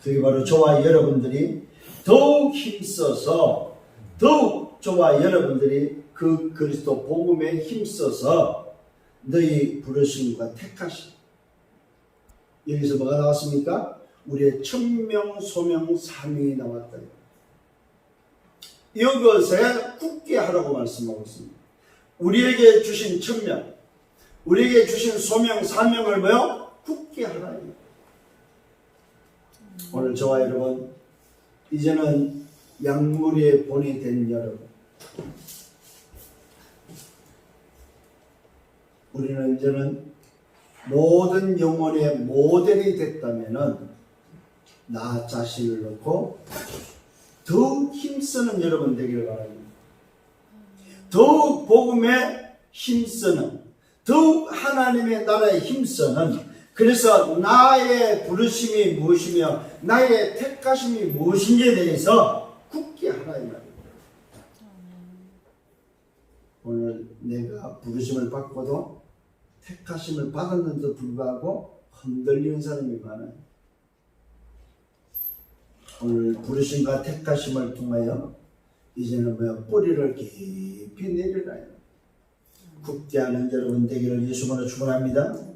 그게 바로 저와 여러분들이 더욱 힘써서, 더욱 저와 여러분들이 그 그리스도 복음에 힘써서 너희 부르심과 택하심. 여기서 뭐가 나왔습니까? 우리의 천명, 소명, 사명이 나왔다. 이것에 굳게 하라고 말씀하고 있습니다. 우리에게 주신 천명, 우리에게 주신 소명, 사명을 뭐요? 굳게 하라. 오늘 저와 여러분, 이제는 양무리의 본이 된 여러분, 우리는 이제는 모든 영혼의 모델이 됐다면은 나 자신을 놓고 더욱 힘쓰는 여러분 되기를 바랍니다. 더욱 복음에 힘쓰는, 더욱 하나님의 나라에 힘쓰는, 그래서 나의 부르심이 무엇이며 나의 택하심이 무엇인지에 대해서 굳게 하라 이 말입니다. 오늘 내가 부르심을 받고도 택하심을 받았는데도 불구하고 흔들리는 사람이 많아요. 오늘 부르심과 택하심을 통하여 이제는 뿌리를 깊이 내리라. 굳게 하는 여러분 되기를 예수님으로 축원합니다.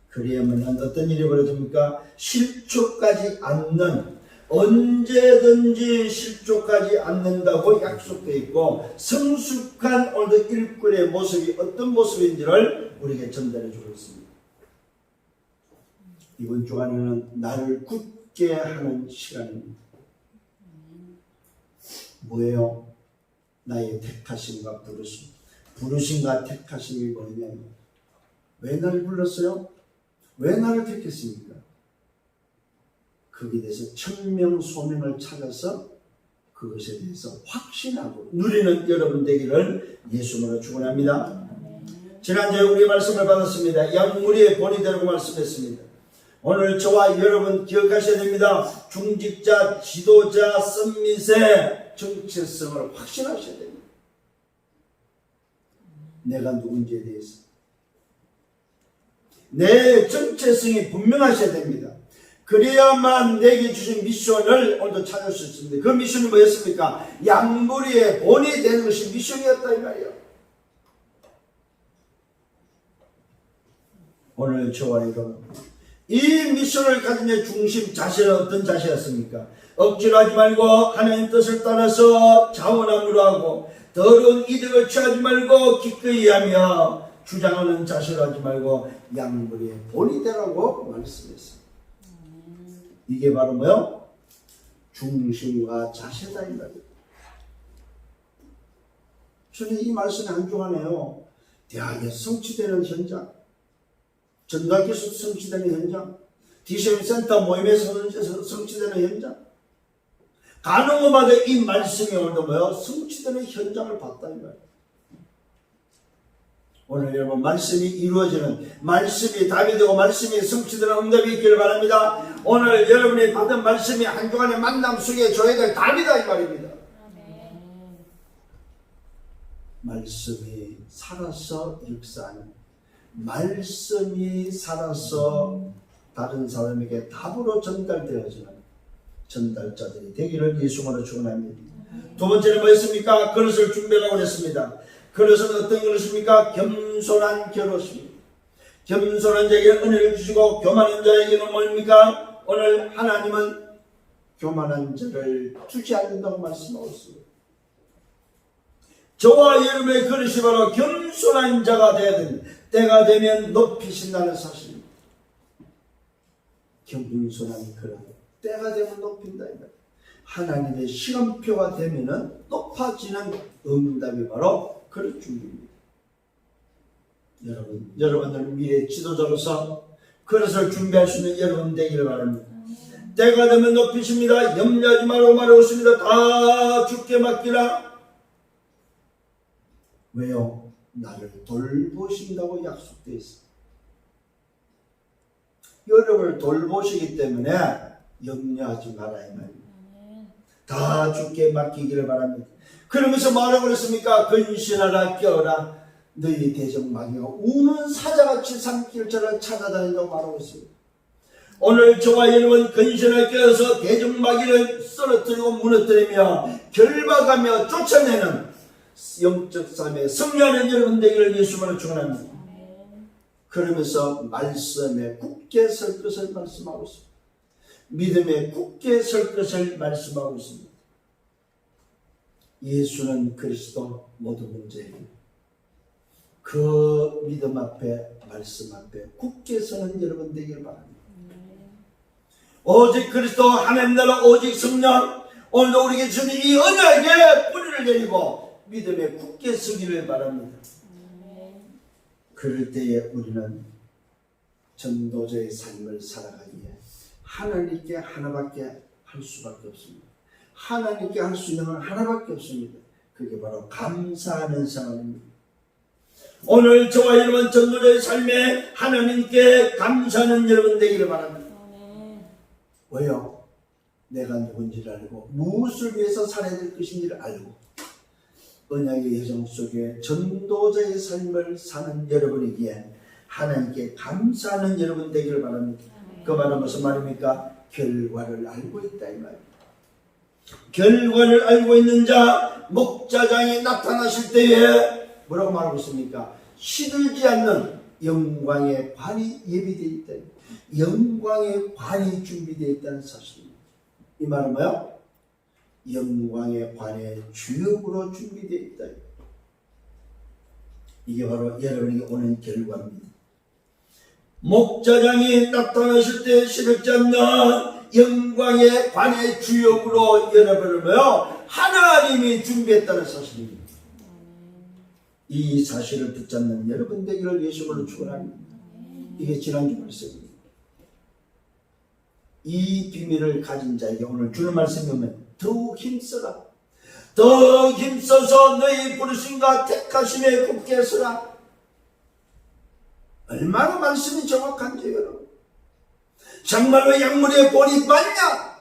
그리하면 어떤 일이 벌어집니까? 실족하지 않는, 언제든지 실족하지 않는다고 약속되어 있고 성숙한 오늘 일꾼의 모습이 어떤 모습인지를 우리에게 전달해 주고 있습니다. 이번 주간에는 나를 굳게 하는 시간입니다. 뭐예요? 나의 택하심과 부르심. 부르심과 택하심이 뭐냐면, 왜 나를 불렀어요? 왜 나를 택했습니까? 거기에 대해서 천명 소명을 찾아서 그것에 대해서 확신하고 누리는 여러분 되기를 예수님으로 축원합니다. 지난주에 우리 말씀을 받았습니다. 양무리의 본이 되라고 말씀했습니다. 오늘 저와 여러분 기억하셔야 됩니다. 중직자, 지도자, 썸밋의 정체성을 확신하셔야 됩니다. 내가 누군지에 대해서 내 정체성이 분명하셔야 됩니다. 그래야만 내게 주신 미션을 오늘도 찾을 수 있습니다. 그 미션이 뭐였습니까? 양무리의 본이 되는 것이 미션이었다 이 말이에요. 오늘 저와 여러분, 이 미션을 가진 내 중심 자세는 어떤 자세였습니까? 억지로 하지 말고 하나님 뜻을 따라서 자원함으로 하고 더러운 이득을 취하지 말고 기꺼이 하며 주장하는 자세로 하지 말고 양무리의 본이 되라고 말씀했습니다. 이게 바로 뭐요? 중심과 자세다 이 말이에요. 저는 이 말씀에 한중하네요. 대학에 성취되는 현장, 전도학교에서 성취되는 현장, DCM 센터 모임에서 성취되는 현장, 가능하마다 이 말씀이 오늘도 뭐요? 성취되는 현장을 봤다 이 말이에요. 오늘 여러분 말씀이 이루어지는, 말씀이 답이 되고 말씀이 성취되는 응답이 있기를 바랍니다. 오늘 여러분이 받은 말씀이 한 주간의 만남 속에 줘야 될 답이다 이 말입니다. 말씀이 살아서 역사하는, 말씀이 살아서 다른 사람에게 답으로 전달되어지는 전달자들이 되기를 예수님으로 축원합니다. 두 번째는 뭐였습니까? 그릇을 준비하라고 그랬습니다. 그릇은 어떤 그릇입니까? 겸손한 그릇입니다. 겸손한 자에게 은혜를 주시고 교만한 자에게는 뭡니까? 오늘 하나님은 교만한 자를 주지 않는다고 말씀하고 있습니다. 저와 여러분의 그릇이 바로 겸손한 자가 되어야 됩니다. 때가 되면 높이신다는 사실입니다. 겸손한 그릇, 때가 되면 높인다. 하나님의 시간표가 되면 높아지는 응답이 바로 그릇 준비입니다. 여러분들 미래 지도자로서 그릇을 준비할 수 있는 여러분 되기를 바랍니다. 때가 되면 높이십니다. 염려하지 말고 말하고 있습니다. 다 주께 맡기라. 왜요? 나를 돌보신다고 약속되어 있습니다. 여러분을 돌보시기 때문에 염려하지 말아야 말입니다. 다 주께 맡기기를 바랍니다. 그러면서 뭐라고 그랬습니까? 근신하라 껴라. 너희 대적마귀가 우는 사자같이 산길처럼 찾아다닌다고 말하고 있습니다. 오늘 저와 여러분 근신을 깨어서 대적마귀를 쓰러뜨리고 무너뜨리며 결박하며 쫓아내는 영적 삶에 승리하는 여러분 되기를 예수님으로 축원합니다. 그러면서 말씀에 굳게 설 것을 말씀하고 있습니다. 믿음에 굳게 설 것을 말씀하고 있습니다. 예수는 그리스도 모든 문제예요. 그 믿음 앞에 말씀 앞에 굳게 서는 여러분 되기를 바랍니다. 오직 그리스도 하나님 나라 오직 성령 오늘도 우리에게 주는 이 언약에 뿌리를 내리고 믿음에 굳게 서기를 바랍니다. 그럴 때에 우리는 전도자의 삶을 살아가기에 하나님께 하나밖에 할 수밖에 없습니다. 하나님께 할 수 있는 건 하나밖에 없습니다. 그게 바로 감사하는 생활입니다. 오늘 저와 여러분 전도자의 삶에 하나님께 감사하는 여러분 되기를 바랍니다. 왜요? 내가 누군지를 알고 무엇을 위해서 살아야 될 것인지를 알고 언약의 여정 속에 전도자의 삶을 사는 여러분이기에 하나님께 감사하는 여러분 되기를 바랍니다. 그 말은 무슨 말입니까? 결과를 알고 있다 이 말입니다. 결과를 알고 있는 자 목자장이 나타나실 때에 뭐라고 말하고 있습니까? 시들지 않는 영광의 관이 예비되어 있다. 영광의 관이 준비되어 있다는 사실입니다. 이 말은 뭐야? 영광의 관의 주역으로 준비되어 있다. 이게 바로 여러분에게 오는 결과입니다. 목자장이 나타나실 때 시들지 않는 영광의 관의 주역으로 여러분을 뭐요? 하나님이 준비했다는 사실입니다. 이 사실을 붙잡는 여러분 되기를 예수님으로 축원합니다. 이게 지난주 말씀입니다. 이 비밀을 가진 자에게 오늘 주는 말씀이 보면 더욱 힘써라. 더욱 힘써서 너희 부르심과 택하심에 굳게 서라. 얼마나 말씀이 정확한지 여러분. 정말로 약물의 본이 맞냐?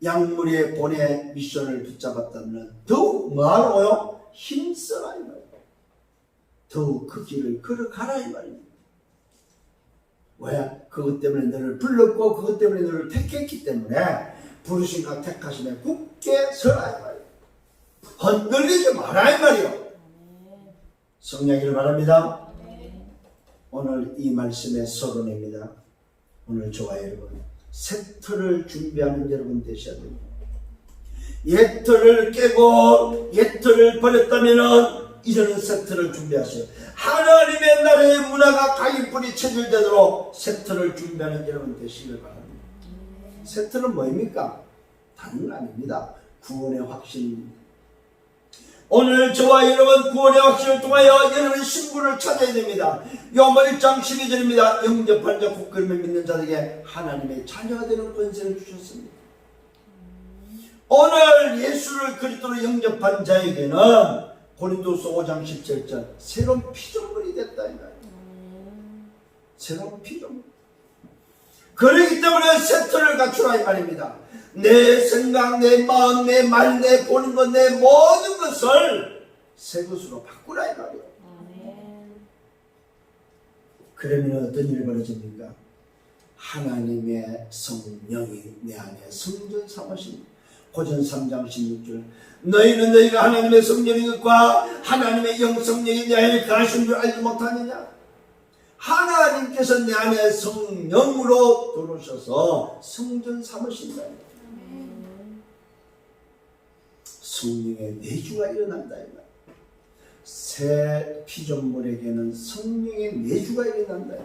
약물의 본의 미션을 붙잡았다면 더욱 뭐하라고요? 힘써라 이 말이에요. 더욱 그 길을 걸어가라 이 말입니다. 왜? 그것 때문에 너를 불렀고 그것 때문에 너를 택했기 때문에 부르심과 택하심에 굳게 서라 이 말이에요. 흔들리지 마라 이 말이에요. 성령이를 바랍니다. 오늘 이 말씀의 서론입니다. 오늘 저와 여러분 새 틀을 준비하는 여러분 되셔야 됩니다. 옛 틀을 깨고 옛 틀을 버렸다면 이제는 새 틀을 준비하세요. 하나님의 나라의 문화가 각인뿌리 체질되도록 새 틀을 준비하는 여러분 되시길 바랍니다. 새 틀은 뭐입니까? 다른 건 아닙니다. 구원의 확신입니다. 오늘 저와 여러분 구원의 확신을 통하여 여러분의 신분을 찾아야 됩니다. 요한복음 1장 12절입니다. 영접한 자 곧 그를 믿는 자에게 하나님의 자녀가 되는 권세를 주셨습니다. 오늘 예수를 그리스도로 영접한 자에게는 고린도서 5장 17절 새로운 피조물이 됐다 이 말이에요. 새로운 피조물. 그렇기 때문에 새 틀을 갖추라 이 말입니다. 내 생각, 내 마음, 내 말, 내 보는 것, 내 모든 것을 새 것으로 바꾸라 이 말이에요. 그러면 어떤 일이 벌어집니까? 하나님의 성령이 내 안에 성전 삼으십니다. 고전 3장 16절 너희는 너희가 하나님의 성령인 것과 하나님의 영성령이 내 안에 거하신 줄 알지 못하느냐? 하나님께서 내 안에 성령으로 들어오셔서 성전 삼으신다. 성령의 내주가 일어난다. 새 피조물에게는 성령의 내주가 일어난다.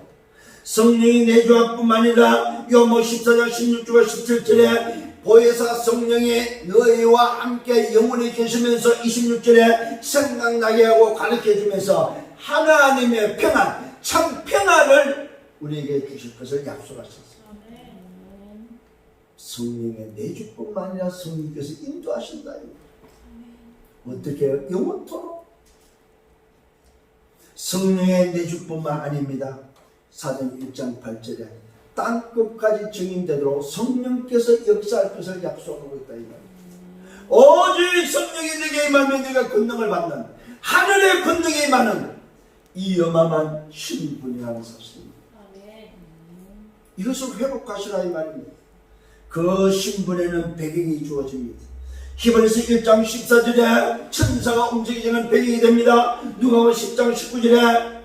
성령의 내주할 뿐만 아니라 요한복음 14장 16절과 17절에 보혜사 성령이 너희와 함께 영원히 계시면서 26절에 생각나게 하고 가르쳐주면서 하나님의 평안, 참 평안을 우리에게 주실 것을 약속하셨어요. 성령의 내주뿐만 아니라 성령께서 인도하신다. 어떻게 해요? 영원토록. 성령의 내주뿐만 아닙니다. 사도행 1장 8절에 땅끝까지 증인되도록 성령께서 역사할 것을 약속하고 있다. 이 말이에요. 오직 성령이 내게 임하면 내가 권능을 받는 하늘의 권능이 임하는 이 어마어마한 신분이라는 사실입니다. 이것을 회복하시라 이 말입니다. 그 신분에는 배경이 주어집니다. 히브리서 1장 14절에 천사가 움직이는 배경이 됩니다. 누가복음 10장 19절에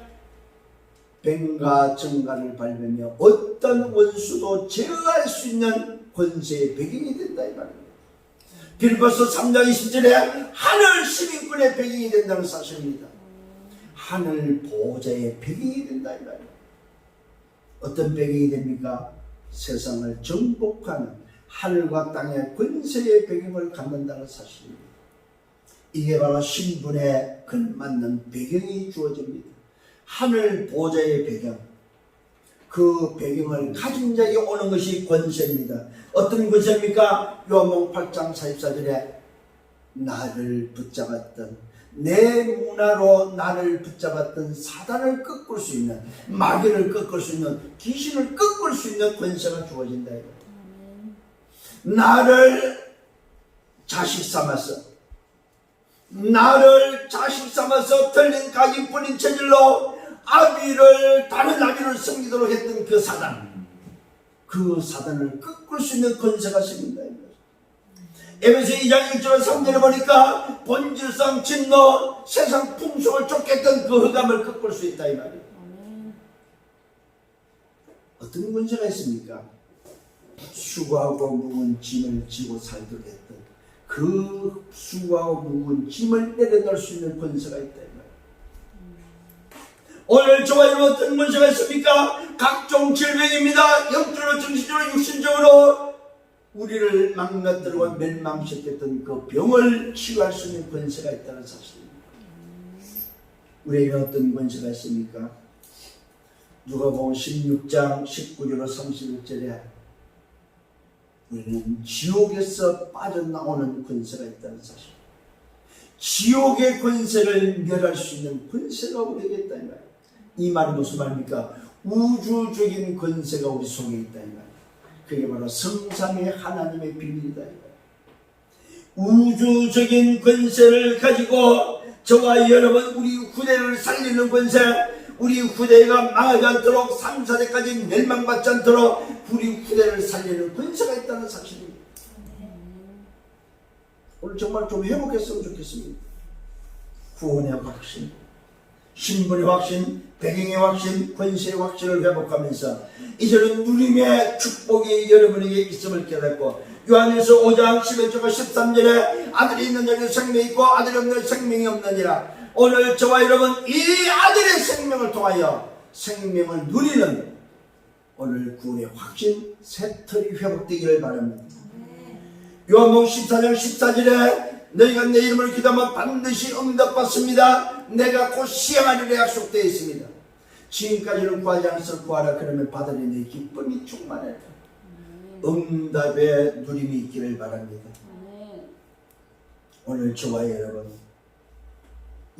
뱀과 정갈을 밟으며 어떤 원수도 제어할 수 있는 권세의 배경이 된다 이 말입니다. 빌립보서 3장 20절에 하늘 시민권의 배경이 된다는 사실입니다. 하늘 보호자의 배경이 된다 이 말입니다. 어떤 배경이 됩니까? 세상을 정복하는 하늘과 땅의 권세의 배경을 갖는다는 사실입니다. 이게 바로 신분에 걸맞는 배경이 주어집니다. 하늘 보호자의 배경, 그 배경을 가진 자에게 오는 것이 권세입니다. 어떤 권세입니까? 요한복음 8장 44절에 나를 붙잡았던, 내 문화로 나를 붙잡았던 사단을 꺾을 수 있는, 마귀를 꺾을 수 있는, 귀신을 꺾을 수 있는 권세가 주어진다. 나를 자식 삼아서, 나를 자식 삼아서 틀린 가진 뿌린 체질로 다른 아비를 섬기도록 했던 그 사단, 그 사단을 꺾을 수 있는 권세가 생긴다. 에베소 2장 1절 3절에 보니까 본질상 진노, 세상 풍속을 쫓겠던 그 흑암을 꺾을 수 있다 이 말이에요. 어떤 권세가 있습니까? 수고하고 무거운 짐을 지고 살도록 했던 그 수고하고 무거운 짐을 내려놓을 수 있는 권세가 있다 이 말이에요. 오늘 저와 여러분 어떤 권세가 있습니까? 각종 질병입니다. 영적으로, 정신적으로, 육신적으로 우리를 망가뜨리고 멸망시켰던 그 병을 치유할 수 있는 권세가 있다는 사실입니다. 우리에게 어떤 권세가 있습니까? 누가복음 16장 19절로 31절에 우리는 지옥에서 빠져나오는 권세가 있다는 사실. 지옥의 권세를 멸할 수 있는 권세가 우리에게 있다 이 말이에요. 이 말이 무슨 말입니까? 우주적인 권세가 우리 속에 있다 이 말이에요. 그게 바로 성삼위 하나님의 비밀이다. 우주적인 권세를 가지고 저와 여러분 우리 후대를 살리는 권세, 우리 후대가 망하지 않도록 3, 4대까지 멸망받지 않도록 우리 후대를 살리는 권세가 있다는 사실입니다. 오늘 정말 좀 회복했으면 좋겠습니다. 구원의 확신, 신분의 확신, 배경의 확신, 권세의 확신을 회복하면서 이제는 누림의 축복이 여러분에게 있음을 깨닫고 요한일서 5장 11절과 13절에 아들이 있는 자는 생명이 있고 아들이 없는 자는 생명이 없느니라. 오늘 저와 여러분 이 아들의 생명을 통하여 생명을 누리는 오늘 구원의 확신 새털이 회복되기를 바랍니다. 요한복음 14장 14절에 너희가 내 이름을 기도하면 반드시 응답받습니다. 내가 곧 시행하리라 약속되어 있습니다. 지금까지는 구하지 않았을 구하라 그러면 받으리 내 기쁨이 충만하리라. 응답의 누림이 있기를 바랍니다. 오늘 저와 여러분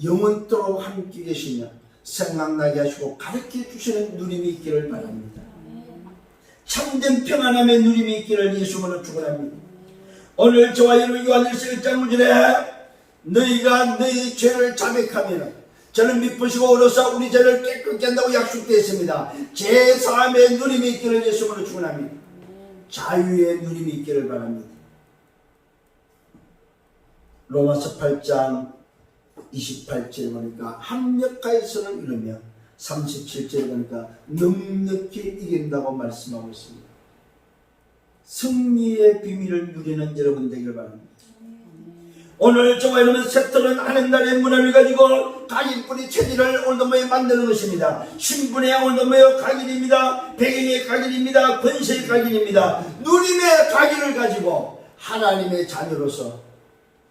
영원토록 함께 계시며 생각나게 하시고 가르쳐 주시는 누림이 있기를 바랍니다. 참된 평안함의 누림이 있기를 예수님으로 축원합니다. 오늘 저와 여러분 요한일서 1장 9절에 너희가 너희 죄를 자백하면 저는 미쁘시고 오로서 우리 죄를 깨끗게 한다고 약속되어 있습니다. 제3의 누림이 있기를 예수님으로 축원합니다. 자유의 누림이 있기를 바랍니다. 로마서 8장 28절에 보니까 합력하여서는 이루며 37절에 보니까 넉넉히 이긴다고 말씀하고 있습니다. 승리의 비밀을 누리는 여러분 되기를 바랍니다. 오늘 저와 여러분 새털은 하는 날의 문화를 가지고 가진 뿌리 체질을 올도모에 만드는 것입니다. 신분의 올도모의 각인입니다. 배경의 각인입니다. 권세의 각인입니다. 누림의 각인을 가지고 하나님의 자녀로서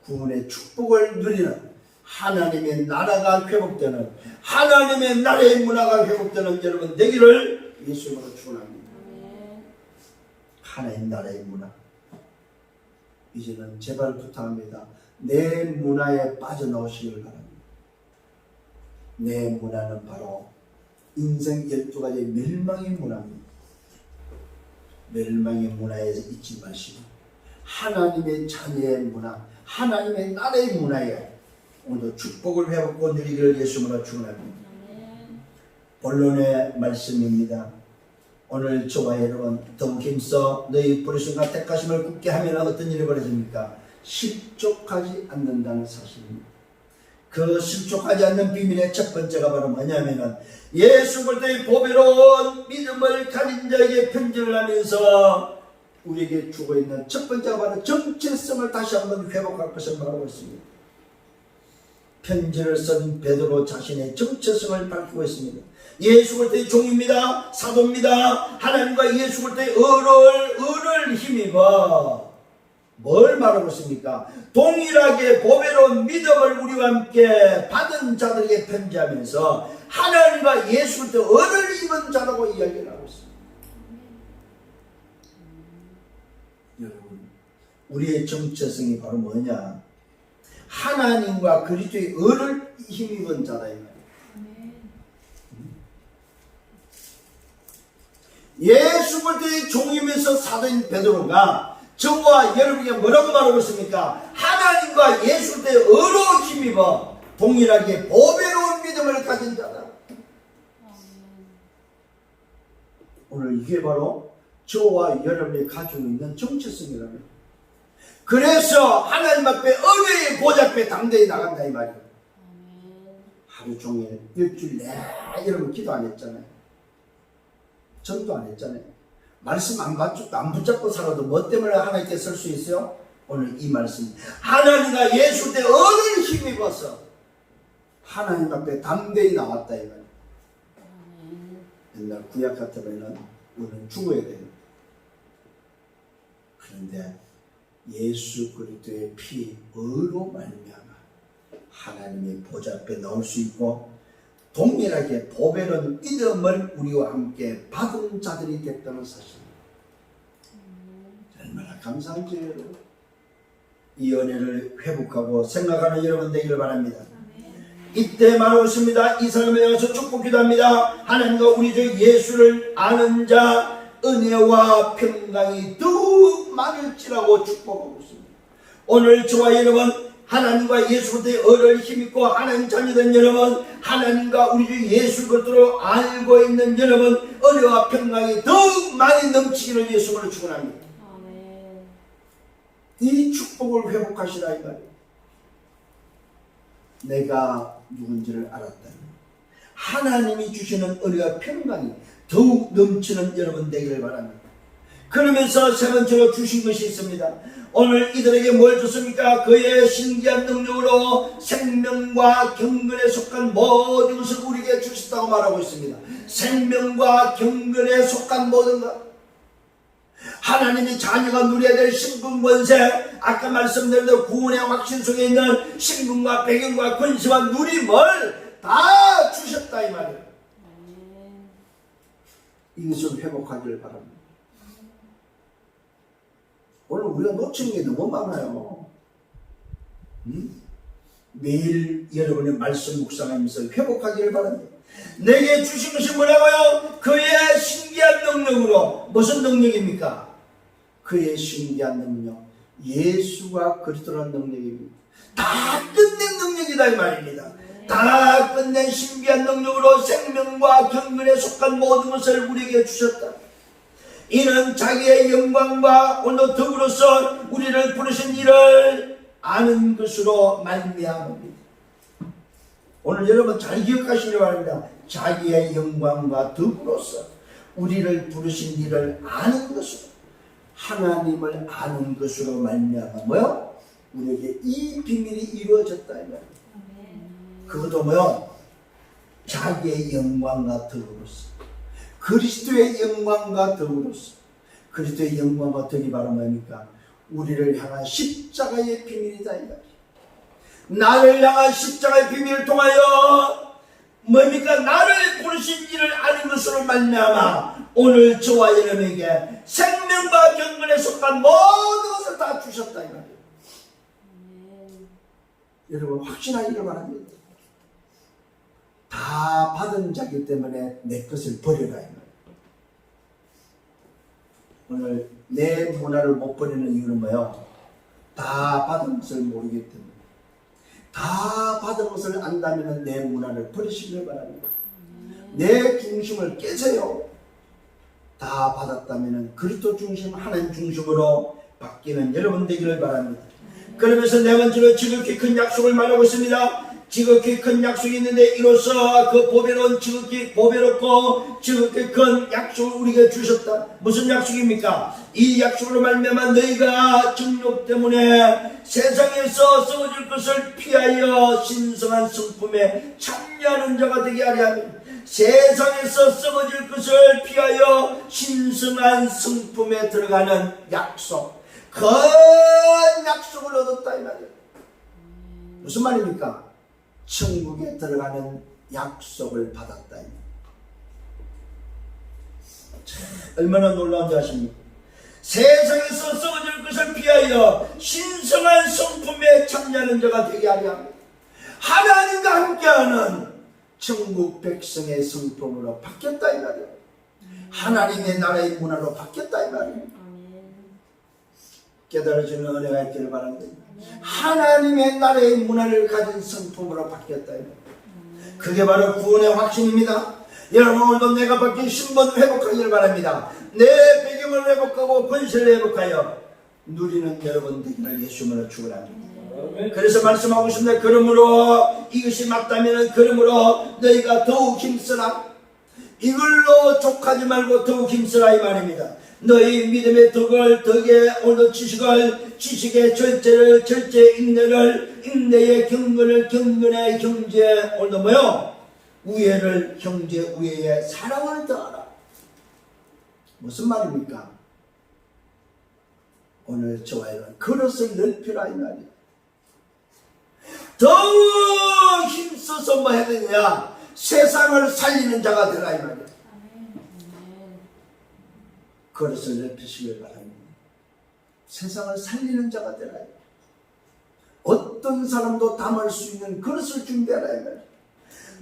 구원의 축복을 누리는 하나님의 나라가 회복되는 하나님의 나라의 문화가 회복되는 여러분 되기를 예수님으로 축원합니다. 하나님 나라의 문화 이제는 제발 부탁합니다. 내 문화에 빠져나오시길 바랍니다. 내 문화는 바로 인생 12가지 멸망의 문화입니다. 멸망의 문화에서 잊지 마시고 하나님의 자녀의 문화, 하나님의 나라의 문화에 오늘도 축복을 회복하고 누리기를 예수님으로 축원합니다. 본론의 말씀입니다. 오늘 저와 여러분 더욱 힘써 너희 부르심과 택하심을 굳게 하면 어떤 일이 벌어집니까? 실족하지 않는다는 사실입니다. 그 실족하지 않는 비밀의 첫 번째가 바로 뭐냐면은 예수 그리스도의 보배로운 믿음을 가진 자에게 편지를 하면서 우리에게 주고 있는 첫 번째가 바로 정체성을 다시 한번 회복할 것을 말하고 있습니다. 편지를 쓴 베드로 자신의 정체성을 밝히고 있습니다. 예수 그리스도의 종입니다. 사도입니다. 하나님과 예수 그리스도의 의를 힘입어 뭘 말하고 있습니까? 동일하게 보배로운 믿음을 우리와 함께 받은 자들에게 편지하면서 하나님과 예수 그리스도의 의를 입은 자라고 이야기를 하고 있습니다. 여러분, 우리의 정체성이 바로 뭐냐? 하나님과 그리스도의 의를 힘입은 자다 이 말이에요. 예수 그리스도의 종이면서 사도인 베드로가 저와 여러분에게 뭐라고 말하고 있습니까? 하나님과 예수 그리스도의 의로 힘입어 동일하게 보배로운 믿음을 가진 자다. 오늘 이게 바로 저와 여러분이 가지고 있는 정체성이랍니다. 그래서 하나님 앞에 의의 보좌 앞에 당대히 나간다 이 말이에요. 하루 종일 일주일 내내 여러분 기도 안 했잖아요. 전도 안 했잖아요. 말씀 안 붙잡고 살아도 뭐 때문에 하나님께 설 수 있어요? 오늘 이 말씀 하나님과 예수 때 의를 힘입어서 하나님 앞에 담대히 나왔다 이 말이에요. 옛날 구약 같으면 우리는 죽어야 돼요. 그런데 예수 그리스도의 피 의로 말미암아 하나님의 보좌 앞에 나올 수 있고 동일하게 보배로운 믿음을 우리와 함께 받은 자들이 됐다는 사실입니다. 얼마나 감사한지 여러분. 이 은혜를 회복하고 생각하는 여러분 되기를 바랍니다. 이때 말하고 있습니다. 이 사람에 대해서 축복 기도합니다. 하나님과 우리 주 예수를 아는 자 은혜와 평강이 더욱 많을지라고 축복하고 있습니다. 오늘 저와 여러분 하나님과 예수 그리스도의 의를 힘입고 하나님 자녀된 여러분 하나님과 우리 주 예수 그리스도를 알고 있는 여러분 은혜와 평강이 더욱 많이 넘치기를 예수로 축원합니다. 이 축복을 회복하시라 이 말이에요. 내가 누군지를 알았다니 하나님이 주시는 은혜와 평강이 더욱 넘치는 여러분 되기를 바랍니다. 그러면서 세 번째로 주신 것이 있습니다. 오늘 이들에게 뭘 줬습니까? 그의 신기한 능력으로 생명과 경건에 속한 모든 것을 우리에게 주셨다고 말하고 있습니다. 생명과 경건에 속한 모든 것 하나님의 자녀가 누려야 될 신분 권세 아까 말씀드린 대로 구원의 확신 속에 있는 신분과 배경과 권세와 누림을 다 주셨다 이 말이에요. 이것을 회복하기를 바랍니다. 오늘 우리가 놓치는 게 너무 많아요. 매일 여러분의 말씀 묵상하면서 회복하기를 바랍니다. 내게 주신 것이 뭐라고요? 그의 신기한 능력으로. 무슨 능력입니까? 그의 신기한 능력 예수가 그리스도라는 능력입니다. 다 끝낸 능력이다 이 말입니다. 다 끝낸 신비한 능력으로 생명과 경건에 속한 모든 것을 우리에게 주셨다. 이는 자기의 영광과 오늘 더불어서 우리를 부르신 이를 아는 것으로 말미암습니다. 오늘 여러분 잘 기억하시기 바랍니다. 자기의 영광과 더불어서 우리를 부르신 이를 아는 것으로 하나님을 아는 것으로 말미암아 뭐요? 우리에게 이 비밀이 이루어졌다 이 말이에요. 그것도 뭐요? 자기의 영광과 더불어서 그리스도의 영광과 더불어서 그리스도의 영광과 덕이 바로 뭡니까? 우리를 향한 십자가의 비밀이다 이 말이에요. 나를 향한 십자가의 비밀을 통하여 뭡니까? 나를 부르신 이를 아는 것으로 말미암아 오늘 저와 여러분에게 생명과 경건에 속한 모든 것을 다 주셨다 이 말이에요. 여러분 확신하기를 바랍니다. 다 받은 자기 때문에 내 것을 버려라 이 말이에요. 오늘 내 문화를 못 버리는 이유는 뭐예요? 다 받은 것을 모르기 때문에. 다 받은 것을 안다면 내 문화를 버리시길 바랍니다. 내 중심을 깨세요. 다 받았다면 그리스도 중심 하나님 중심으로 바뀌는 여러분 되기를 바랍니다. 그러면서 네 번째로 지극히 큰 약속을 말하고 있습니다. 지극히 큰 약속이 있는데 이로써 그 보배로운 지극히 보배롭고 지극히 큰 약속을 우리에게 주셨다. 무슨 약속입니까? 이 약속으로 말미암아 너희가 정욕 때문에 세상에서 썩어질 것을 피하여 신성한 성품에 참여하는 자가 되게 하려 합니다. 세상에서 썩어질 것을 피하여 신성한 성품에 들어가는 약속, 큰 약속을 얻었다 이 말이에요. 무슨 말입니까? 천국에 들어가는 약속을 받았다. 얼마나 놀라운 줄 아십니까? 세상에서 썩어질 것을 피하여 신성한 성품에 참여하는 자가 되게 하려 합니다. 하나님과 함께하는 천국 백성의 성품으로 바뀌었다 이 말이에요. 하나님의 나라의 문화로 바뀌었다 이 말이에요. 깨달아지는 은혜가 있기를 바랍니다. 하나님의 나라의 문화를 가진 성품으로 바뀌었다. 그게 바로 구원의 확신입니다. 여러분 오늘도 내가 바뀐 신분을 회복하기를 바랍니다. 내 배경을 회복하고 권세를 회복하여 누리는 여러분 되기를 예수님으로 축원합니다. 그래서 말씀하고 싶습니다. 그러므로 이것이 맞다면 그러므로 너희가 더욱 힘쓰라. 이걸로 족하지 말고 더욱 힘쓰라 이 말입니다. 너희 믿음의 덕에 오늘도 지식의 절제를 절제 인내를 인내의 경건을 경건의 경제 오늘도 뭐요? 우애를 형제 우애에 사랑을 더하라. 무슨 말입니까? 오늘 저와 여러분 그릇을 넓히라 이 말이에요. 더욱 힘써서 뭐 해야 되냐? 세상을 살리는 자가 되라 이 말이에요. 그릇을 넓히시길 바랍니다. 세상을 살리는 자가 되라. 어떤 사람도 담을 수 있는 그릇을 준비하라.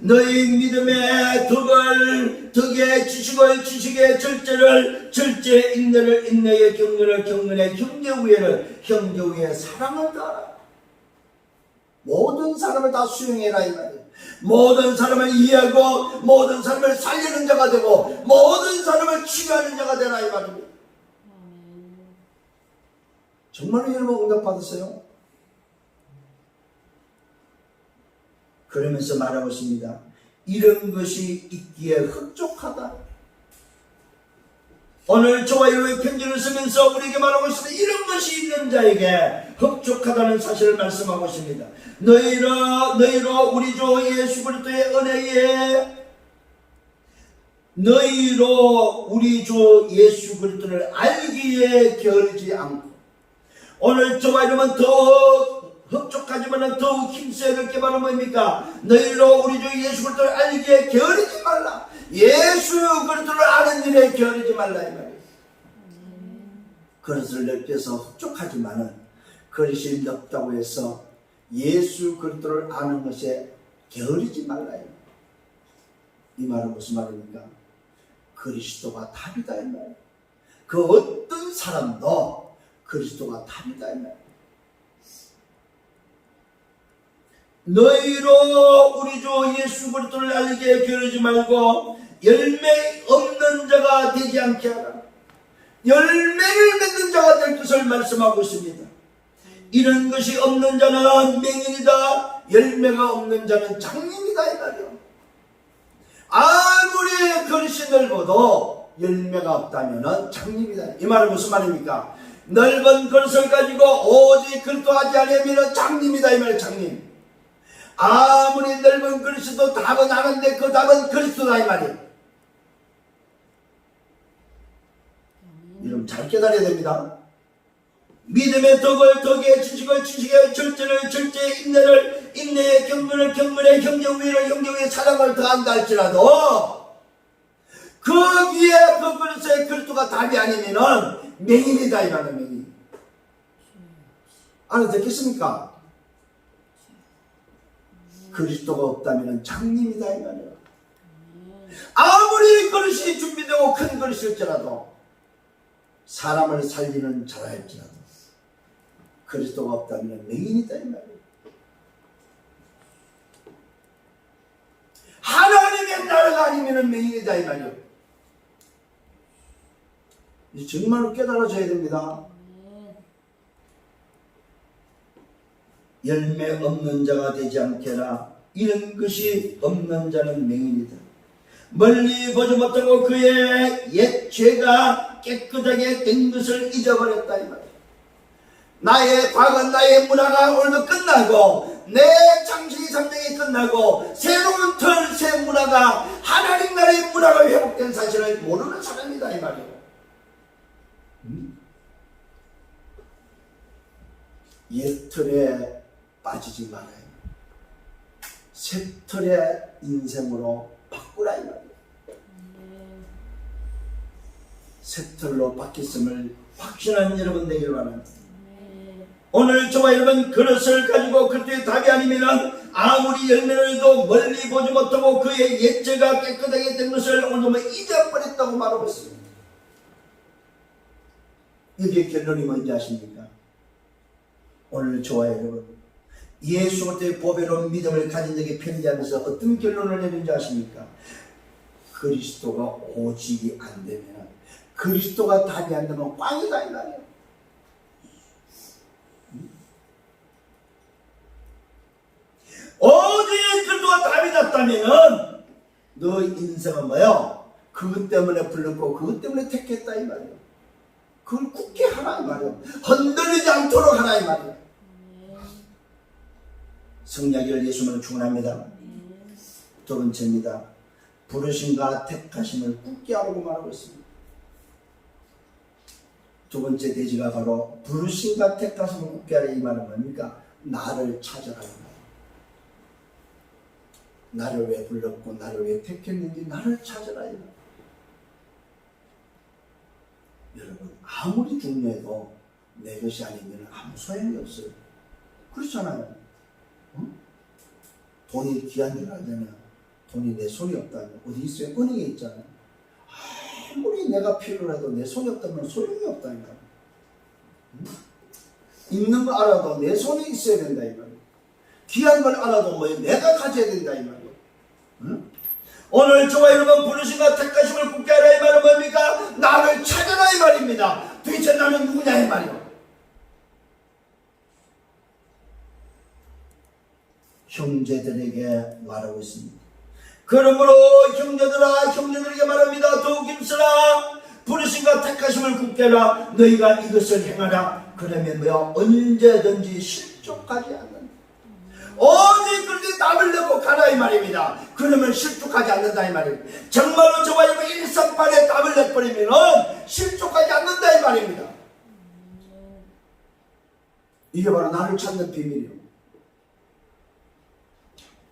너희 믿음의 덕에 지식의 절제를 절제 인내를 인내의 경건을 경건의 형제우애를 형제우애의 사랑을 다하라. 모든 사람을 다 수용해라 이 말이에요. 모든 사람을 이해하고 모든 사람을 살리는 자가 되고 모든 사람을 치유하는 자가 되라 이 말입니다. 정말로 여러분 응답 받으세요? 그러면서 말하고 있습니다. 이런 것이 있기에 흡족하다. 오늘 저와 여러분의 편지를 쓰면서 우리에게 말하고 있습니다. 이런 것이 있는 자에게 흡족하다는 사실을 말씀하고 있습니다. 너희로 우리 주 예수 그리스도의 은혜에 너희로 우리 주 예수 그리스도를 알기에 게으르지 않고 오늘 저와 여러분 더 흡족하지만 더욱 힘써야 될 게 바로 뭡니까? 너희로 우리 주 예수 그리스도를 알기에 게으르지 말라. 예수 그리스도를 아는 일에 게으르지 말라 이 말이에요. 그릇을 넓혀서 흡족하지만은 그릇이 넓다고 해서 예수 그리스도를 아는 것에 게으르지 말라 이 말은 무슨 말입니까? 그리스도가 답이다 이 말이에요. 그 어떤 사람도 그리스도가 답이다 이 말이에요. 너희로 우리 주 예수 그리스도를 알기에 게으르지 말고 열매 없는 자가 되지 않게 하라. 열매를 맺는 자가 될 것을 말씀하고 있습니다. 이런 것이 없는 자는 맹인이다. 열매가 없는 자는 장님이다 이 말이요. 아무리 그릇이 넓어도 열매가 없다면 장님이다. 이 말은 무슨 말입니까? 넓은 그릇을 가지고 오직 그리스도 하지 않으면 장님이다 이 말이에요. 장님. 아무리 넓은 그리스도 답은 하는데 그 답은 그리스도다 이 말이에요. 여러분 잘 깨달아야 됩니다. 믿음의 덕에 지식의 절제를 절제 인내를 인내의 경건을 경건의 형제우애를 형제우애의 사랑을 더한다 할지라도 그 위에 그 그리스도의 그리스도가 답이 아니면은 맹인이다 이 말이에요. 맹인. 알아듣겠습니까? 그리스도가 없다면 장님이다 이 말이에요. 아무리 그릇이 준비되고 큰 그릇일지라도 사람을 살리는 자라 할지라도 그리스도가 없다면 맹인이다 이 말이에요. 하나님의 나라가 아니면 맹인이다 이 말이에요. 정말로 깨달아져야 됩니다. 열매 없는 자가 되지 않게라. 이런 것이 없는 자는 맹인이다. 멀리 보지 못하고 그의 옛 죄가 깨끗하게 된 것을 잊어버렸다 이 말이야. 나의 과거, 나의 문화가 오늘도 끝나고 내 장식이 상당히 끝나고 새로운 털, 새 문화가 하나님 나라의 문화가 회복된 사실을 모르는 사람이다 이 말이야. 옛 털에 빠지지 말아요. 새 털의 인생으로 바꾸라 이 말이야. 새 털로 바뀌었음을 확신하는 여러분 되기를 바랍니다. 오늘 저와 여러분 그릇을 가지고 그때의 답이 아니면 아무리 열매를 해도 멀리 보지 못하고 그의 옛죄가 깨끗하게 된 것을 오늘 잊어버렸다고 말하고 있습니다. 이게 결론이 뭔지 아십니까? 오늘 저와 여러분 예수 그리스도의 보배로운 믿음을 가진 적에 편지하면서 어떤 결론을 내는지 아십니까? 그리스도가 오직이 안 되면, 그리스도가 답이 안 되면 꽝이다 이 말이에요. 오직 그리스도가 답이 났다면 너 인생은 뭐요? 그것 때문에 불렀고 그것 때문에 택했다 이 말이에요. 그걸 굳게 하라 이 말이에요. 흔들리지 않도록 하라 이 말이에요. 성령을 예수님을 축원합니다. 두 번째입니다. 부르심과 택하심을 굳게 하라고 말하고 있습니다. 두 번째 대지가 바로 부르심과 택하심을 굳게 하라 이 말은 뭡니까? 나를 찾아라 이 말. 나를 왜 불렀고 나를 왜 택했는지 나를 찾아라 이 말. 여러분 아무리 중요해도 내 것이 아니면 아무 소용이 없어요. 그렇잖아요. 돈이 귀한 줄 알잖아요. 돈이 내 손이 없다면 어디 있어요? 은행에 있잖아요. 아무리 내가 필요해도 내 손이 없다면 소용이 없다니까. 있는 거 알아도 내 손에 있어야 된다 이 말이에요. 귀한 걸 알아도 뭐예요? 내가 가져야 된다 이 말이에요. 오늘 저와 여러분 부르심과 택하심을 굳게 하라 이 말은 뭡니까? 나를 찾아라 이 말입니다. 도대체 나는 누구냐 이 말이에요. 형제들에게 말하고 있습니다. 그러므로 형제들아 형제들에게 말합니다. 더욱 힘쓰라. 부르심과 택하심을 굳게 하라. 너희가 이것을 행하라. 그러면 뭐야? 언제든지 실족하지 않는다. 오직 그렇게 땀을 내고 가라 이 말입니다. 그러면 실족하지 않는다 이 말입니다. 정말로 저와 여러분 일상판에 땀을 내버리면 실족하지 않는다 이 말입니다. 이게 바로 나를 찾는 비밀이에요.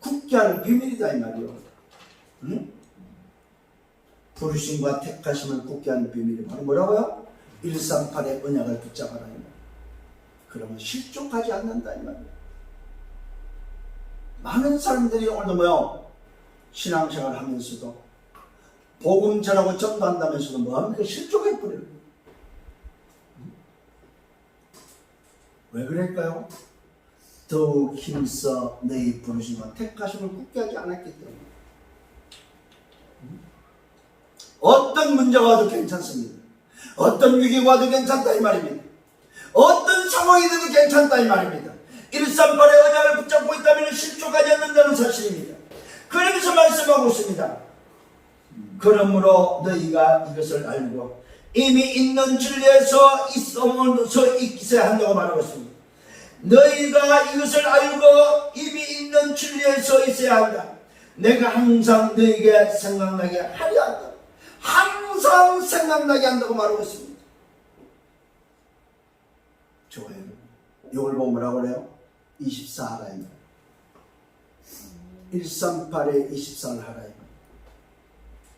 굳게 하는 비밀이다 이 말이요. 응? 부르심과 택하심을 굳게 하는 비밀이 바로 뭐라고요? 138의 언약을 붙잡아라 이 말. 그러면 실족하지 않는다 이 말이에요. 많은 사람들이 오늘도 뭐요? 신앙생활 하면서도 복음 전하고 전도한다면서도 뭐합니까? 실족해버려요. 왜 그럴까요? 더욱 힘써 너희 부르심과 택하심을 굳게 하지 않았기 때문에. 어떤 문제가 와도 괜찮습니다. 어떤 위기가 와도 괜찮다 이 말입니다. 어떤 상황이 돼도 괜찮다 이 말입니다. 138의 언약을 붙잡고 있다면 실족하지 않는다는 사실입니다. 그러면서 말씀하고 있습니다. 그러므로 너희가 이것을 알고 이미 있는 진리에서 있어야 한다고 말하고 있습니다. 너희가 이것을 알고 이미 있는 진리에서 있어야 한다. 내가 항상 너희에게 생각나게 하려 한다. 항상 생각나게 한다고 말하고 있습니다. 좋아요. 이걸 보면 뭐라고 그래요? 24 하라 이 말. 138에 24를 하라 이 말.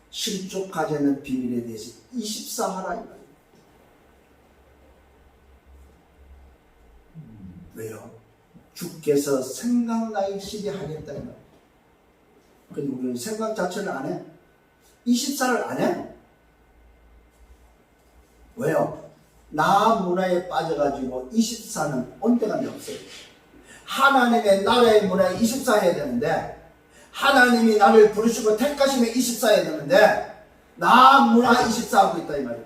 실족하지 않는 비밀에 대해서 24 하라 이 말. 왜요? 주께서 생각나시게 하겠다 이 말. 근데 우리는 생각 자체를 안 해. 24를 안 해. 왜요? 나 문화에 빠져가지고 24는 온데간데 없어요. 하나님의 나라의 문화에 24 해야 되는데, 하나님이 나를 부르시고 택하시면 24 해야 되는데, 나 문화 24 하고 있다 이 말이에요.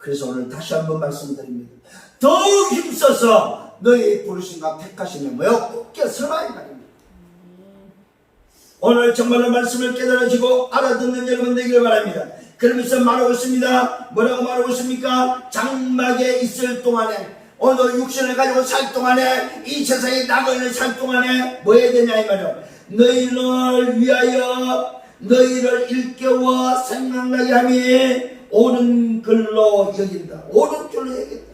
그래서 오늘 다시 한번 말씀드립니다. 더욱 힘써서 너희 부르심과 택하심에 모여 굳게 서라 이 말입니다. 오늘 정말로 말씀을 깨달아지고 알아듣는 여러분 되기를 바랍니다. 그러면서 말하고 있습니다. 뭐라고 말하고 있습니까? 장막에 있을 동안에, 오늘 육신을 가지고 살 동안에, 이 세상에 나가는 살 동안에 뭐 해야 되냐 이 말이요. 너희를 위하여 너희를 일깨워 생각나게 함이 옳은 글로 여긴다. 옳은 줄로 여긴다.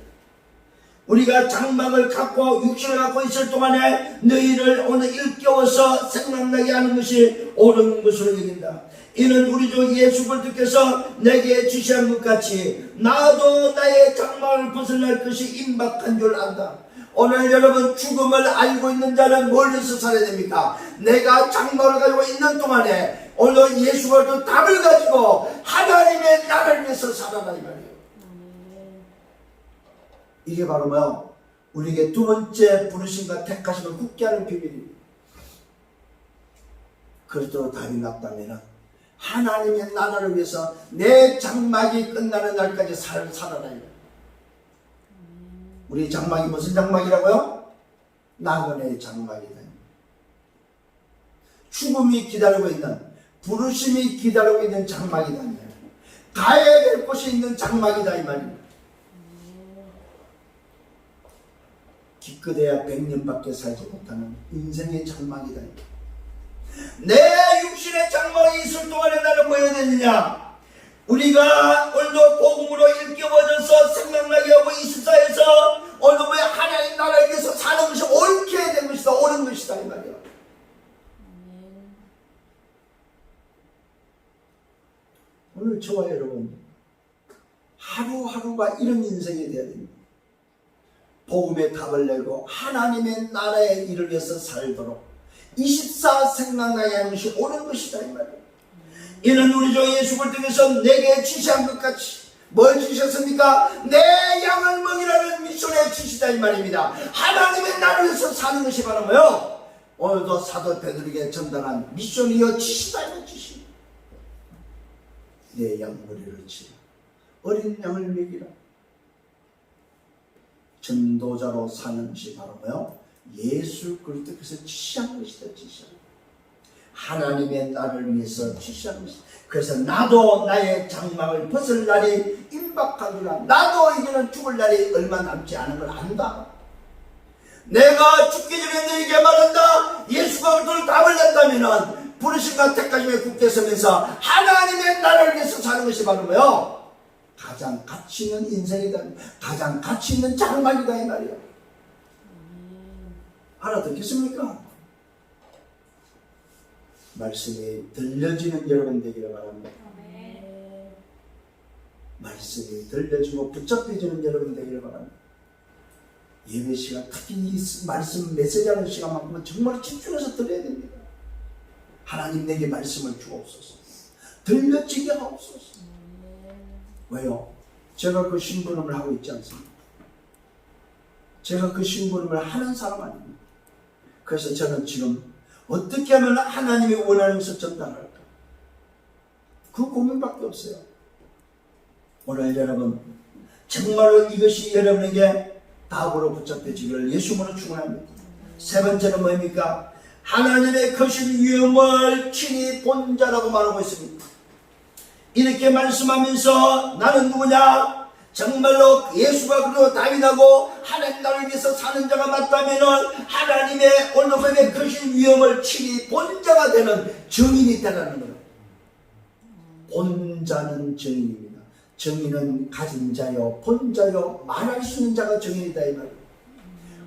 우리가 장막을 갖고 육신을 갖고 있을 동안에 너희를 오늘 일깨워서 생각나게 하는 것이 옳은 것으로 여긴다. 이는 우리 주 예수 그리스도께서 내게 지시한 것 같이 나도 나의 장막을 벗어날 것이 임박한 줄 안다. 오늘 여러분 죽음을 알고 있는 자는 멀리서 살아야 됩니까? 내가 장막을 가지고 있는 동안에 오늘 예수 그리스도 답을 가지고 하나님의 나라를 위해서 살아라 이 말이에요. 이게 바로 뭐요? 우리에게 두 번째 부르심과 택하심을 굳게 하는 비밀입니다. 그리스도로 답이 났다면 하나님의 나라를 위해서 내 장막이 끝나는 날까지 살아라. 우리 장막이 무슨 장막이라고요? 나그네의 장막이다. 죽음이 기다리고 있는, 부르심이 기다리고 있는 장막이다. 가야 될 곳이 있는 장막이다 이 말입니다. 기껏해야 100년밖에 살지 못하는 인생의 장막이다. 내 육신의 장막이 있을 동안에 나는 뭐 해야 되느냐? 우리가 오늘도 복음으로 일깨워져서 생각나게 하고 이 세상에서 오늘 뭐 하나님 나라에 위해서 사는 것이 옳게 된 것이다. 옳은 것이다 이 말이야. 오늘 저와 여러분 하루하루가 이런 인생이 되어야 됩니다. 복음의 답을 내고 하나님의 나라의 일을 위해서 살도록 24 생각나게 하는 것이 옳은 것이다 이 말이에요. 이는 우리 주 예수 그리스도께서 내게 지시한 것 같이 뭘 지셨습니까? 내 양을 먹이라는 미션의 지시다 이 말입니다. 하나님의 나라를 위해서 사는 것이 바로 뭐요? 오늘도 사도 베드로에게 전달한 미션이요 지시다 이 지시. 내 양머리를 치라. 어린 양을 먹이라. 전도자로 사는 것이 바로 뭐요? 예수 그리스도께서 지시한 것이다. 지시한 하나님의 나라를 위해서 지시한 것이다. 그래서 나도 나의 장막을 벗을 날이 임박하구나. 나도 이제는 죽을 날이 얼마 남지 않은 걸 안다. 내가 죽기 전에 너에게 말한다. 예수가 그들 답을 냈다면 부르심과 택하심에 굳게 서면서 하나님의 나라를 위해서 사는 것이 바로 뭐요? 가장 가치 있는 인생이다. 가장 가치 있는 장막이다 이 말이야. 알아듣겠습니까? 말씀이 들려지는 여러분 되기를 바랍니다. 말씀이 들려지고 붙잡혀지는 여러분 되기를 바랍니다. 예배 시간, 특히 이 말씀 메시지하는 시간만큼은 정말 집중해서 들어야 됩니다. 하나님 내게 말씀을 주옵소서. 들려지게 하옵소서. 왜요? 제가 그 심부름을 하고 있지 않습니까? 제가 그 심부름을 하는 사람 아닙니다. 그래서 저는 지금 어떻게 하면 하나님이 원하는 것을 전달할까? 그 고민밖에 없어요. 오늘 여러분 정말로 이것이 여러분에게 답으로 붙잡혀지기를 예수님으로 축원합니다. 세 번째는 뭡니까? 하나님의 크신 위엄을 친히 본 자라고 말하고 있습니다. 이렇게 말씀하면서 나는 누구냐? 정말로 예수가 그리고 다윗하고 하나님 나라를 위해서 사는 자가 맞다면 하나님의 오늘의 크신 위엄을 친히 본 자가 되는 증인이 되라는 거예요. 본 자는 증인입니다. 증인은 가진 자요, 본 자요, 말할 수 있는 자가 증인이다 이 말이에요.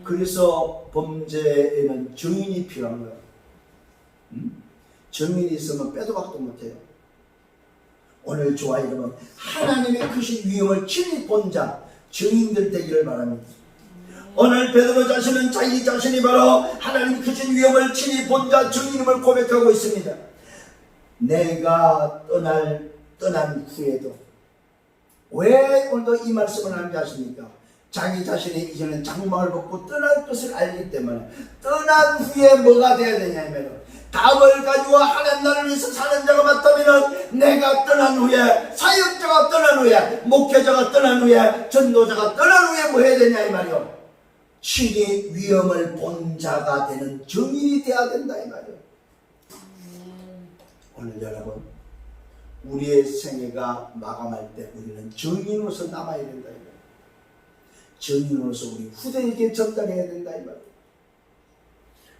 그래서 범죄에는 증인이 필요한 거예요. 증인이 있으면 빼도 박도 못해요. 오늘 저와 여러분 하나님의 크신 위엄을 친히 본 자, 증인들 되기를 바랍니다. 오늘 베드로 자신은 자기 자신이 바로 하나님 크신 위엄을 친히 본 자, 증인임을 고백하고 있습니다. 내가 떠난 후에도 왜 오늘도 이 말씀을 하는지 아십니까? 자기 자신이 이제는 장막을 벗고 떠날 것을 알기 때문에 떠난 후에 뭐가 되어야 되냐면 답을 가지고 하나님 나라를 위해서 사는 자가 맞다면 내가 떠난 후에, 사역자가 떠난 후에, 목회자가 떠난 후에, 전도자가 떠난 후에 뭐 해야 되냐 이 말이요. 친히 위험을 본 자가 되는 증인이 되어야 된다 이 말이요. 오늘 여러분, 우리의 생애가 마감할 때 우리는 증인으로서 남아야 된다 이 말이요. 증인으로서 우리 후대에게 전달해야 된다 이 말이요.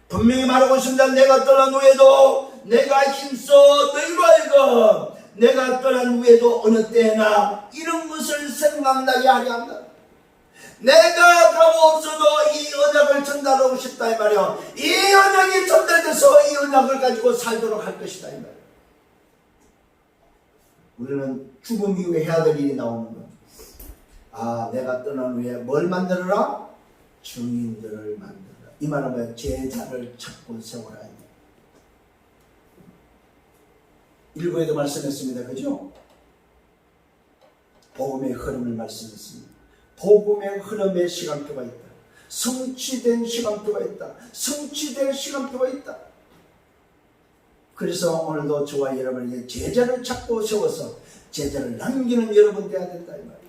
분명히 말하고 있습니다. 내가 떠난 후에도 내가 힘써 너희로 하여금 내가 떠난 후에도 어느 때나 이런 것을 생각나게 하려 한다. 내가 가고 없어도 이 언약을 전달하고 싶다 이 말이야. 이 언약이 전달돼서 이 언약을 가지고 살도록 할 것이다 이 말이야. 우리는 죽음 이후에 해야 될 일이 나오는 거야. 아, 내가 떠난 후에 뭘 만들어라? 증인들을 만들어라. 이 말은 뭐야? 제자를 찾고 세워라. 일부에도 말씀했습니다. 그죠? 복음의 흐름을 말씀했습니다. 복음의 흐름의 시간표가 있다. 성취된 시간표가 있다. 성취될 시간표가 있다. 그래서 오늘도 저와 여러분에게 제자를 찾고 세워서 제자를 남기는 여러분 되어야 된다 이 말이에요.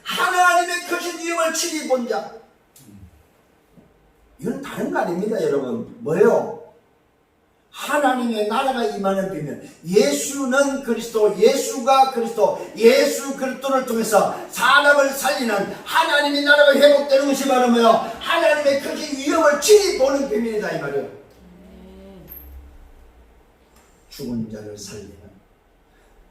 하나님의 크신 위엄을 친히 본 자. 이건 다른 거 아닙니다 여러분. 뭐예요? 하나님의 나라가 임하는 비밀. 예수는 그리스도, 예수가 그리스도, 예수 그리스도를 통해서 사람을 살리는 하나님의 나라가 회복되는 것이 바로 뭐예요? 하나님의 크신 위엄을 친히 보는 비밀이다 이 말이에요. 죽은 자를 살리는,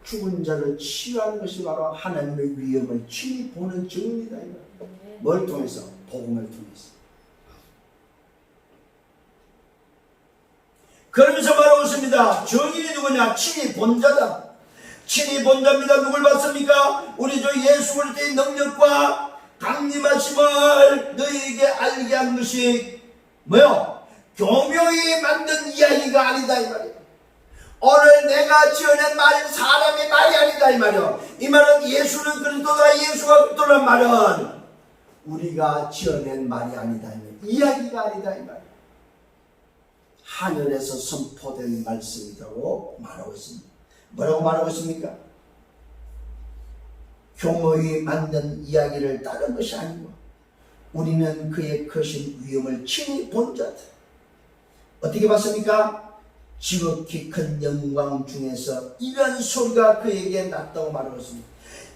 죽은 자를 치유하는 것이 바로 하나님의 위엄을 친히 보는 증인이다 이 말이에요. 뭘 통해서? 복음을 통해서. 그러면서 말하고 있습니다. 증인이 누구냐? 친히 본 자다. 친히 본 자입니다. 누굴 봤습니까? 우리 주 예수 그리스도의 능력과 강림하심을 너희에게 알게 한 것이 뭐요? 교묘히 만든 이야기가 아니다 이 말이에요. 오늘 내가 지어낸 말은 사람의 말이 아니다 이 말이에요. 이 말은 예수는 그리스도다, 예수가 그리스도란 말은 우리가 지어낸 말이 아니다 이 말이에요. 이야기가 아니다 이 말이에요. 하늘에서 선포된 말씀이라고 말하고 있습니다. 뭐라고 말하고 있습니까? 교묘히 만든 이야기를 따른 것이 아니고 우리는 그의 크신 위엄을 친히 본 자들. 어떻게 봤습니까? 지극히 큰 영광 중에서 이런 소리가 그에게 났다고 말하고 있습니다.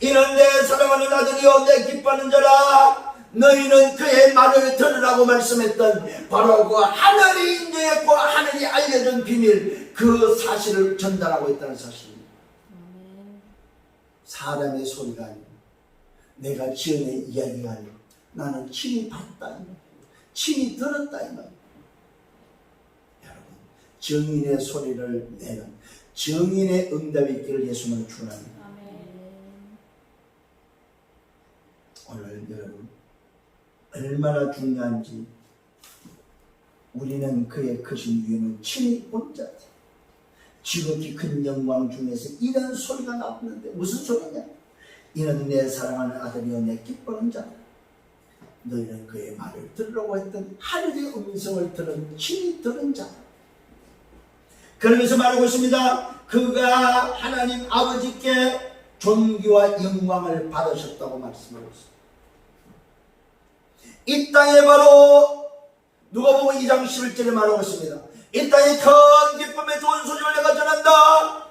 이는 내 사랑하는 아들이요 내 기뻐하는 자라. 너희는 그의 말을 들으라고 말씀했던 바로 그 하늘이 인정했고 하늘이 알려준 비밀, 그 사실을 전달하고 있다는 사실입니다. 사람의 소리가 아니고 내가 지어낸 이야기가 아니고 나는 친히 봤다, 친히 들었다 이 말이에요. 여러분, 증인의 소리를 내는 증인의 응답이 있기를 예수님을 축원합니다. 오늘 여러분 얼마나 중요한지 우리는 그의 크신 위엄을 친히 본 자들. 지극히 큰 영광 중에서 이런 소리가 나왔는데 무슨 소리냐? 이는 내 사랑하는 아들이요 내 기뻐하는 자다. 너희는 그의 말을 들으라고 했던 하늘의 음성을 들은 친히 들은 자다. 그러면서 말하고 있습니다. 그가 하나님 아버지께 존귀와 영광을 받으셨다고 말씀하고 있습니다. 이 땅에 바로 누가복음 2장 11절에 말하고 있습니다. 이 땅에 큰 기쁨의 좋은 소식을 내가 전한다.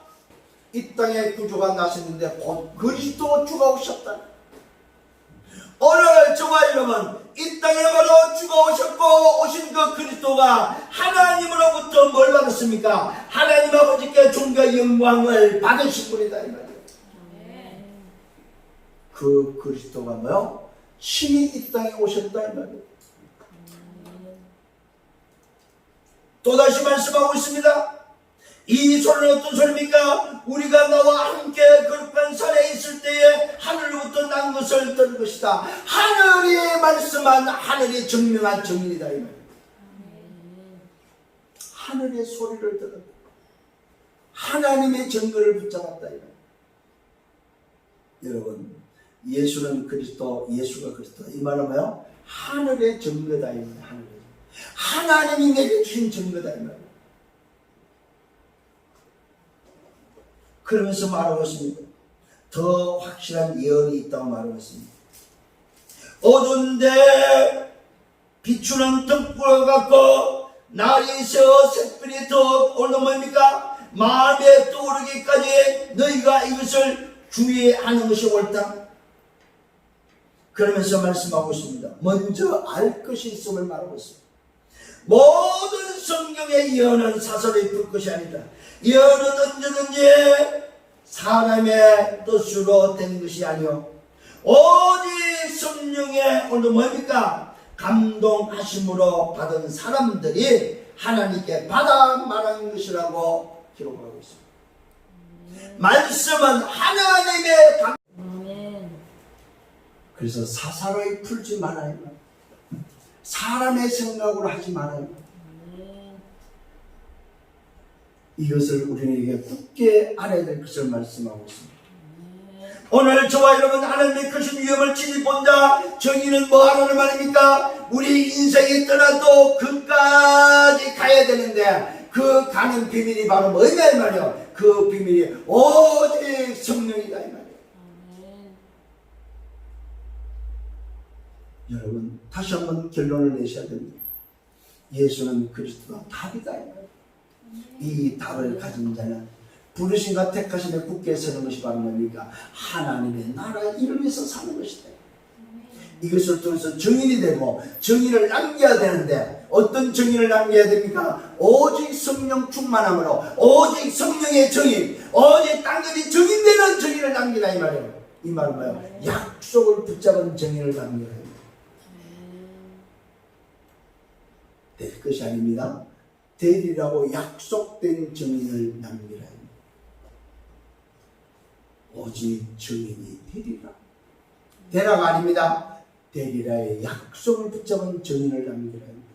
이 땅에 구주가 나셨는데 곧 그리스도 주가 오셨다. 오늘 저와 여러분 이 땅에 바로 주가 오셨고 오신 그 그리스도가 하나님으로부터 뭘 받았습니까? 하나님 아버지께 존귀와 영광을 받으신 분이다 이 말이에요. 그 그리스도가 뭐요? 친히 이 땅에 오셨다 이 말이에요. 또다시 말씀하고 있습니다. 이 소리는 어떤 소리입니까? 우리가 나와 함께 거룩한 산에 있을 때에 하늘로부터 난 것을 들은 것이다. 하늘이 말씀한, 하늘이 증명한 증인이다 이 말이에요. 하늘의 소리를 들었다. 하나님의 증거를 붙잡았다 이 말이에요. 여러분, 예수는 그리스도, 예수가 그리스도. 이 말은 뭐예요? 하늘의 증거다 이 말이에요. 하늘의. 하나님이 내게 주신 증거다 이 말이에요. 그러면서 말하고 있습니다. 더 확실한 예언이 있다고 말하고 있습니다. 어두운데 비추는 등불을 갖고 날이 새 새별이 더 오는 뭡니까? 마음에 떠오르기까지 너희가 이것을 주의하는 것이 옳다. 그러면서 말씀하고 있습니다. 먼저 알 것이 있음을 말하고 있습니다. 모든 성경의 예언은 사설에 풀 것이 아니다. 예언은 언제든지 사람의 뜻으로 된 것이 아니요 오직 성령의 오늘 뭡니까? 감동하심으로 받은 사람들이 하나님께 받아 말한 것이라고 기록하고 있습니다. 말씀은 하나님의 그래서 사사로이 풀지 말아요. 사람의 생각으로 하지 말아요. 이것을 우리에게 굳게 알아야 될 것을 말씀하고 있습니다. 오늘 저와 여러분 하나님의 크신 위엄을 친히 본다. 정의는 뭐 하라는 말입니까? 우리 인생이 떠나도 끝까지 가야 되는데 그 가는 비밀이 바로 뭐냐 이 말이요. 그 비밀이 오직 성령이다 이 말이에요. 여러분 다시 한번 결론을 내셔야 됩니다. 예수는 그리스도가 답이다 이 말이에요. 이 답을 가진 자는 부르심과 택하심에 굳게 서는 것이 바로 뭡니까? 하나님의 나라 일을 위해서 사는 것이다. 이것을 통해서 증인이 되고 증인을 남겨야 되는데 어떤 증인을 남겨야 됩니까? 오직 성령 충만함으로 오직 성령의 증인, 오직 당연히 증인되는 증인을 남기라 이 말이에요. 이 말은 뭐예요? 약속을 붙잡은 증인을 남겨야 합니다. 될 것이 아닙니다. 되리라고 약속된 증인을 남기라 합니다. 오직 증인이 되리라. 되라가 아닙니다. 되리라의 약속을 붙잡은 증인을 남기라 합니다.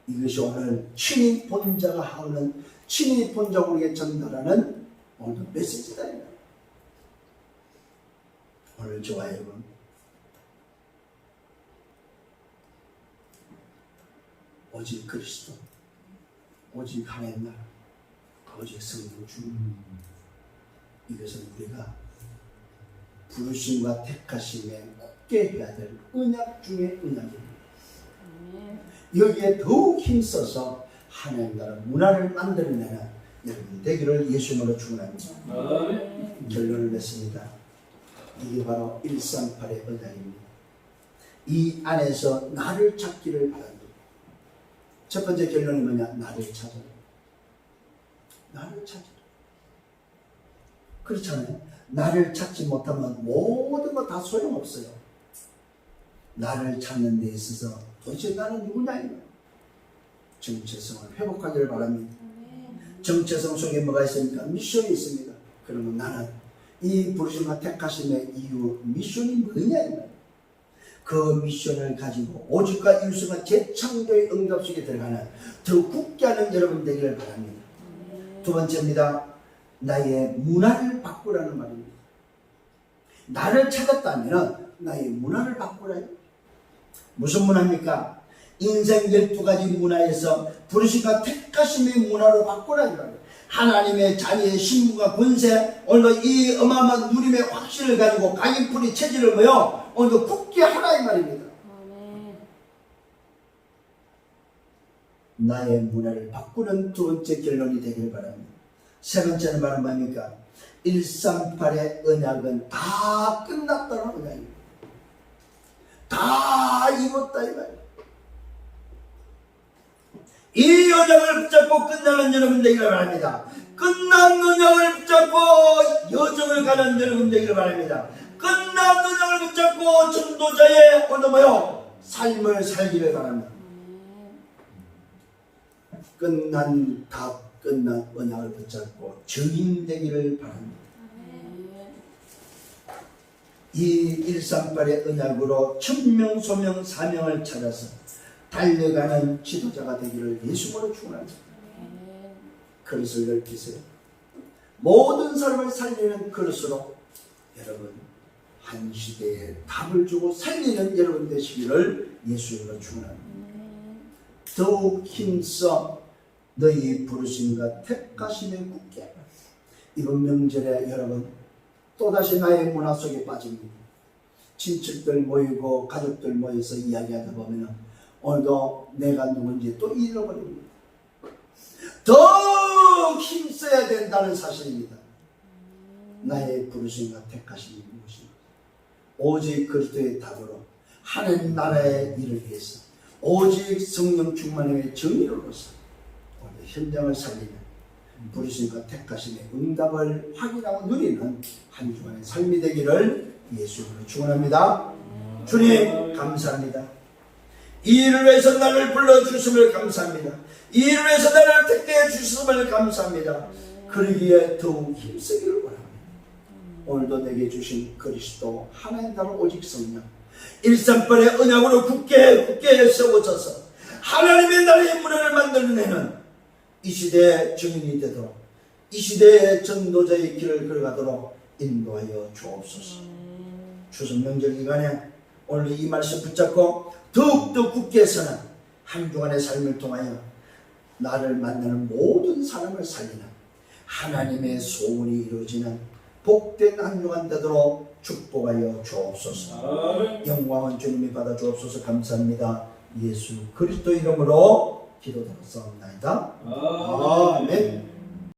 이것이 오늘 친히 본 자가 하는 친히 본 자가 우리에게 전달하는 오늘 메시지다. 오늘 저와 여러분 오직 그리스도, 오직 하나님 나라, 오직 성령 주 이것은 우리가 부르심과 택하심에 굳게 해야 될 언약 중의 언약입니다. 여기에 더욱 힘써서 하나님 나라 문화를 만들어내는 여러분 되기를 예수님으로 축원합니다. 결론을 냈습니다. 이게 바로 138의 언약입니다. 이 안에서 나를 찾기를 바랍니다. 첫 번째 결론이 뭐냐? 나를 찾아라. 나를 찾아라. 그렇잖아요. 나를 찾지 못하면 모든 거 다 소용없어요. 나를 찾는 데 있어서 도대체 나는 누구냐? 정체성을 회복하기를 바랍니다. 정체성 속에 뭐가 있습니까? 미션이 있습니다. 그러면 나는 이 부르심과 택하심의 이유 미션이 뭐냐? 그 미션을 가지고 오직과 이웃과 재창조의 응답 속에 들어가는 더 굳게 하는 여러분 되기를 바랍니다. 두 번째입니다. 나의 문화를 바꾸라는 말입니다. 나를 찾았다면 나의 문화를 바꾸라요. 무슨 문화입니까? 인생 12가지 문화에서 부르심과 택하심의 문화로 바꾸라는 말이에요. 하나님의 자녀의 신분과 권세, 오늘 이 어마어마한 누림의 확신을 가지고 각인풀이 체질을 모여 오늘 굳게 하라 이 말입니다. 나의 문화를 바꾸는 두 번째 결론이 되길 바랍니다. 세 번째는 바로 뭡니까? 138의 언약은 다 끝났다는 언약입니다. 다 이뤘다 이 말이에요. 이 언약을 붙잡고 끝나는 여러분 되기를 바랍니다. 끝난 언약을 붙잡고 여정을 가는 여러분 되기를 바랍니다. 끝난 언약을 붙잡고 전도자의 오늘 뭐요? 삶을 살기를 바랍니다. 끝난 언약을 붙잡고 증인 되기를 바랍니다. 이 138의 언약으로 천명 소명 사명을 찾아서 달려가는 지도자가 되기를 예수님으로 축원합니다. 그릇을 넓히세요. 모든 사람을 살리는 그릇으로 여러분 한 시대에 답을 주고 살리는 여러분 되시기를 예수님으로 축원합니다. 더욱 힘써 너희 부르심과 택하심에 굳게 하라. 이번 명절에 여러분 또다시 나의 문화 속에 빠집니다. 친척들 모이고 가족들 모여서 이야기하다 보면 오늘도 내가 누군지 또 잃어버립니다. 더 힘써야 된다는 사실입니다. 나의 부르심과 택하심이 무엇인가? 오직 그리스도의 답으로 하나님 나라의 일을 위해서 오직 성령 충만의 정의로서 오늘 현장을 살리는 부르심과 택하심의 응답을 확인하고 누리는 한 주간의 삶이 되기를 예수님으로 축원합니다. 주님 감사합니다. 이 일을 위해서 나를 불러주심을 감사합니다. 이 일을 위해서 나를 택해 주심을 감사합니다. 그러기에 더욱 힘쓰기를 원합니다. 오늘도 내게 주신 그리스도 하나님 나라 오직 성령 일산벌의 언약으로 굳게 세워져서 하나님의 나라의 문화를 만들어내는 이 시대의 증인이 되도록 이 시대의 전도자의 길을 걸어가도록 인도하여 주옵소서. 추석 명절 기간에 오늘 이 말씀 붙잡고 더욱더 굳게 서는 한 주간의 삶을 통하여 나를 만나는 모든 사람을 살리는 하나님의 소원이 이루어지는 복된 한 주간 되도록 축복하여 주옵소서. 영광은 주님이 받아 주옵소서. 감사합니다. 예수 그리스도 이름으로 기도드렸사옵나이다. 아멘.